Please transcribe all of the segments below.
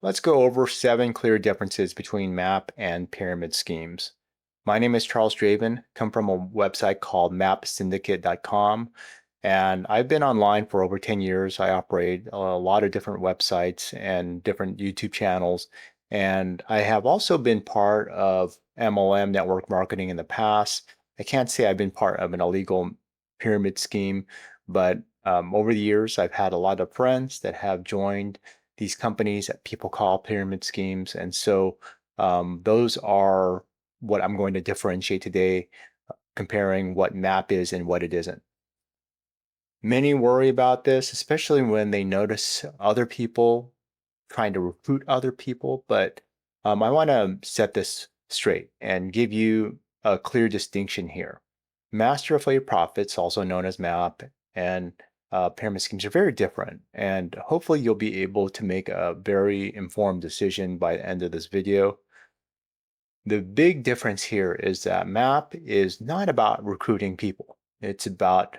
Let's go over 7 clear differences between MAP and pyramid schemes. My name is Charles Draven, come from a website called mapsyndicate.com, and I've been online for over 10 years. I operate a lot of different websites and different YouTube channels, and I have also been part of MLM network marketing in the past. I can't say I've been part of an illegal pyramid scheme, but over the years, I've had a lot of friends that have joined these companies that people call pyramid schemes. And so those are what I'm going to differentiate today, comparing what MAP is and what it isn't. Many worry about this, especially when they notice other people trying to recruit other people. But I want to set this straight and give you a clear distinction here. Master affiliate profits, also known as MAP, and pyramid schemes are very different. And hopefully you'll be able to make a very informed decision by the end of this video. The big difference here is that MAP is not about recruiting people. It's about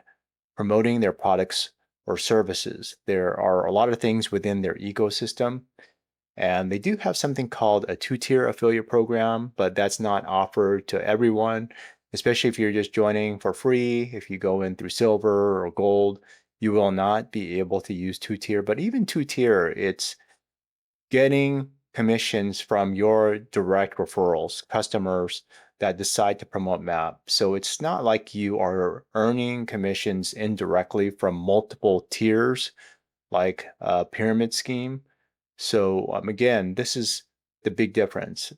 promoting their products or services. There are a lot of things within their ecosystem, and they do have something called a two-tier affiliate program, but that's not offered to everyone, especially if you're just joining for free. If you go in through silver or gold, you will not be able to use two-tier. But even two-tier, it's getting commissions from your direct referrals, customers that decide to promote MAP. So it's not like you are earning commissions indirectly from multiple tiers like a pyramid scheme. So again, this is the big difference.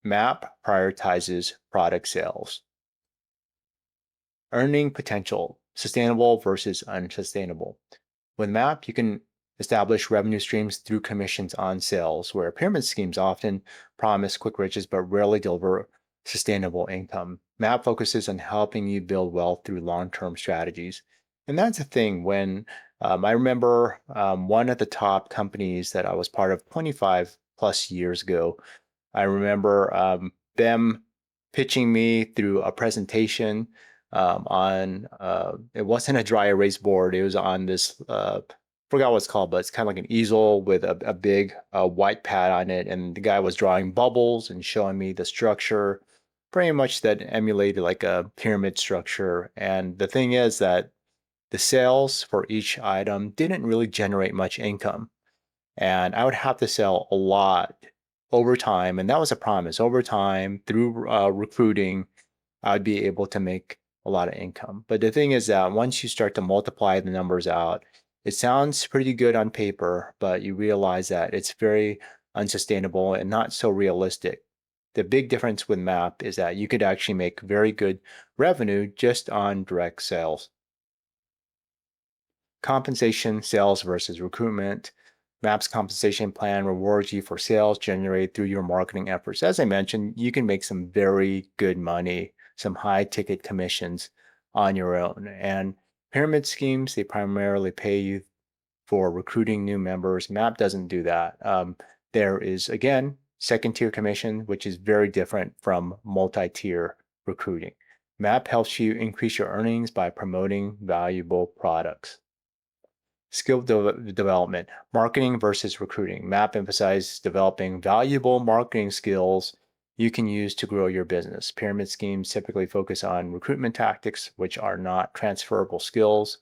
MAP prioritizes product sales. Earning potential, sustainable versus unsustainable. With MAP, you can establish revenue streams through commissions on sales, where pyramid schemes often promise quick riches but rarely deliver sustainable income. MAP focuses on helping you build wealth through long-term strategies. And that's the thing when I remember one of the top companies that I was part of 25 plus years ago. I remember them pitching me through a presentation on it wasn't a dry erase board. It was on this forgot what it's called, but it's kind of like an easel with a big white pad on it, and the guy was drawing bubbles and showing me the structure, pretty much that emulated like a pyramid structure. And the thing is that the sales for each item didn't really generate much income, and I would have to sell a lot over time, and that was a promise. Over time, through recruiting, I'd be able to make a lot of income. But the thing is that once you start to multiply the numbers out, it sounds pretty good on paper, but you realize that it's very unsustainable and not so realistic. The big difference with MAP is that you could actually make very good revenue just on direct sales. Compensation, sales versus recruitment. MAP's compensation plan rewards you for sales generated through your marketing efforts. As I mentioned, you can make some very good money, some high ticket commissions on your own. And pyramid schemes, they primarily pay you for recruiting new members. MAP doesn't do that. There is, again, second tier commission, which is very different from multi tier recruiting. MAP helps you increase your earnings by promoting valuable products. Skill development, marketing versus recruiting. MAP emphasizes developing valuable marketing skills you can use to grow your business. Pyramid schemes typically focus on recruitment tactics, which are not transferable skills.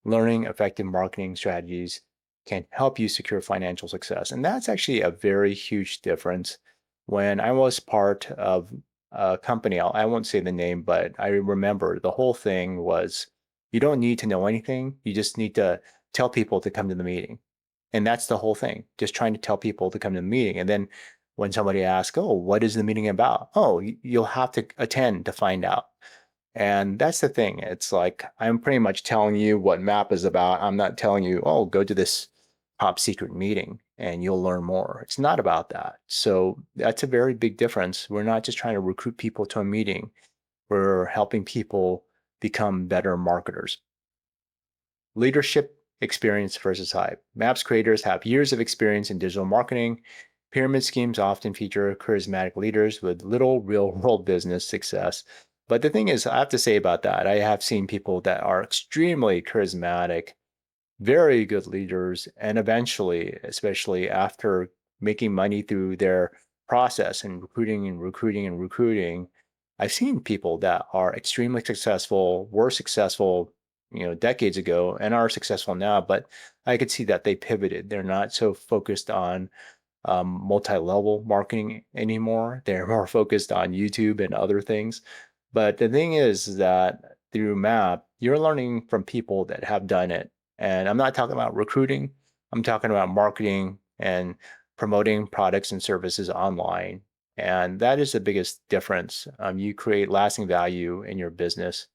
Learning effective marketing strategies can help you secure financial success. And that's actually a very huge difference. When I was part of a company, I won't say the name, but I remember the whole thing was you don't need to know anything. You just need to tell people to come to the meeting. And that's the whole thing, just trying to tell people to come to the meeting. And then when somebody asks, oh, what is the meeting about? Oh, you'll have to attend to find out. And that's the thing. It's like I'm pretty much telling you what MAP is about. I'm not telling you, oh, go to this top secret meeting and you'll learn more. It's not about that. So that's a very big difference. We're not just trying to recruit people to a meeting. We're helping people become better marketers. Leadership experience versus hype. MAP's creators have years of experience in digital marketing. Pyramid schemes often feature charismatic leaders with little real world business success. But the thing is, I have to say about that, I have seen people that are extremely charismatic, very good leaders, and eventually, especially after making money through their process and recruiting and recruiting and recruiting. I've seen people that are extremely successful, were successful, decades ago and are successful now, but I could see that they pivoted. They're not so focused on multi-level marketing anymore. They're more focused on YouTube and other things. But the thing is that through MAP, you're learning from people that have done it. And I'm not talking about recruiting. I'm talking about marketing and promoting products and services online. And that is the biggest difference. You create lasting value in your business.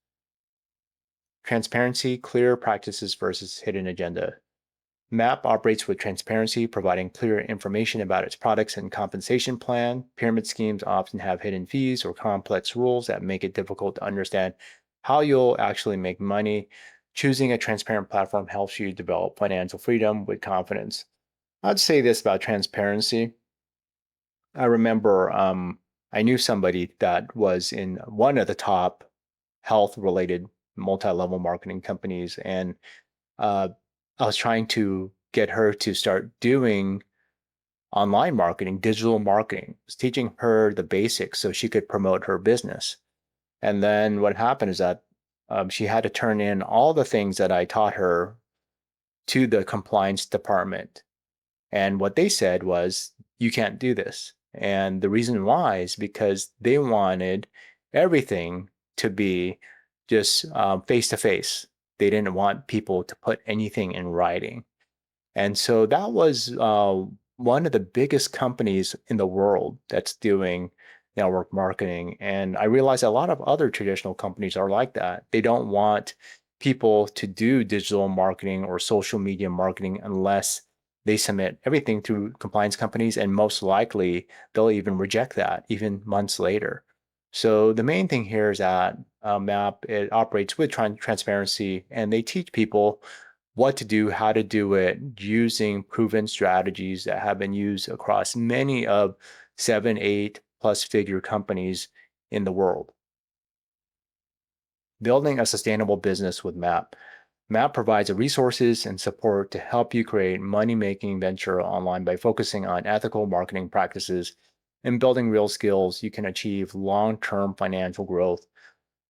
Transparency, clear practices versus hidden agenda. MAP operates with transparency, providing clear information about its products and compensation plan. Pyramid schemes often have hidden fees or complex rules that make it difficult to understand how you'll actually make money. Choosing a transparent platform helps you develop financial freedom with confidence. I'd say this about transparency. I remember I knew somebody that was in one of the top health related multi-level marketing companies, and uh, I was trying to get her to start doing online marketing, digital marketing. I was teaching her the basics so she could promote her business. And then what happened is that she had to turn in all the things that I taught her to the compliance department. And what they said was, you can't do this. And the reason why is because they wanted everything to be just face to face. They didn't want people to put anything in writing. And so that was one of the biggest companies in the world that's doing network marketing. And I realized a lot of other traditional companies are like that. They don't want people to do digital marketing or social media marketing unless they submit everything through compliance companies. And most likely they'll even reject that even months later. So the main thing here is that MAP, it operates with transparency, and they teach people what to do, how to do it, using proven strategies that have been used across many of 7, 8+ figure companies in the world. Building a sustainable business with MAP. MAP provides the resources and support to help you create money-making venture online by focusing on ethical marketing practices and building real skills. You can achieve long-term financial growth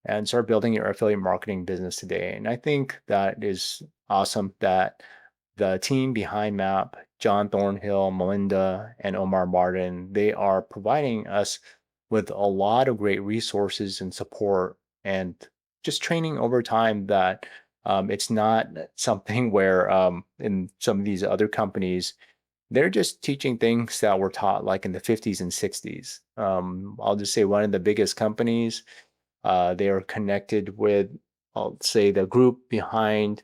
and start building your affiliate marketing business today. And I think that is awesome that the team behind MAP, John Thornhill, Melinda, and Omar Martin, they are providing us with a lot of great resources and support and just training over time that it's not something where in some of these other companies, they're just teaching things that were taught like in the 50s and 60s. I'll just say one of the biggest companies, they are connected with, I'll say, the group behind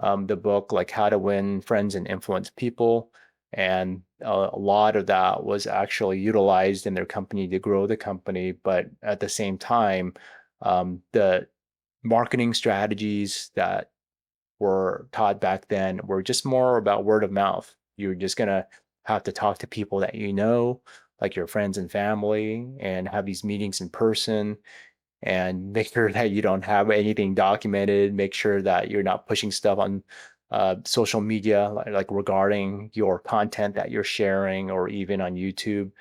the book, like How to Win Friends and Influence People. And a lot of that was actually utilized in their company to grow the company. But at the same time, the marketing strategies that were taught back then were just more about word of mouth. You're just going to have to talk to people that you know, like your friends and family, and have these meetings in person and make sure that you don't have anything documented. Make sure that you're not pushing stuff on social media, like regarding your content that you're sharing or even on YouTube.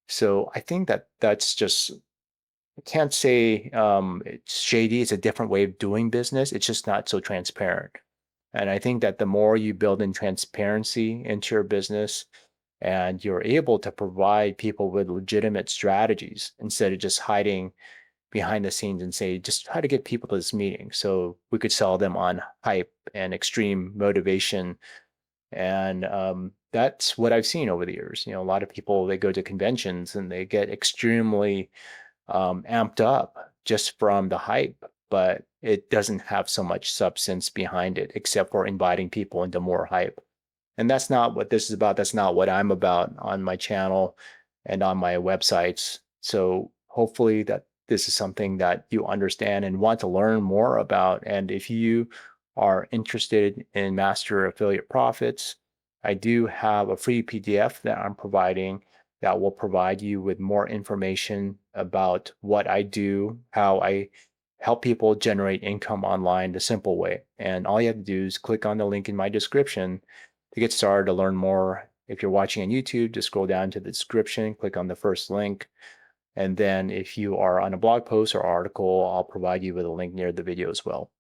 So I think that that's just, I can't say it's shady. It's a different way of doing business. It's just not so transparent. And I think that the more you build in transparency into your business and you're able to provide people with legitimate strategies instead of just hiding behind the scenes and say, just try to get people to this meeting. So we could sell them on hype and extreme motivation. And that's what I've seen over the years. A lot of people, they go to conventions and they get extremely amped up just from the hype, but it doesn't have so much substance behind it, except for inviting people into more hype. And that's not what this is about. That's not what I'm about on my channel and on my websites. So hopefully that this is something that you understand and want to learn more about. And if you are interested in Master Affiliate Profits, I do have a free PDF that I'm providing that will provide you with more information about what I do, how I help people generate income online the simple way. And all you have to do is click on the link in my description to get started to learn more If you're watching on YouTube, just scroll down to the description, click on the first link. And then if you are on a blog post or article, I'll provide you with a link near the video as well.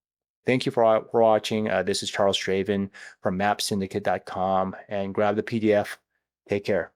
Thank you for watching. This is Charles Draven from mapsyndicate.com, and grab the PDF. Take care.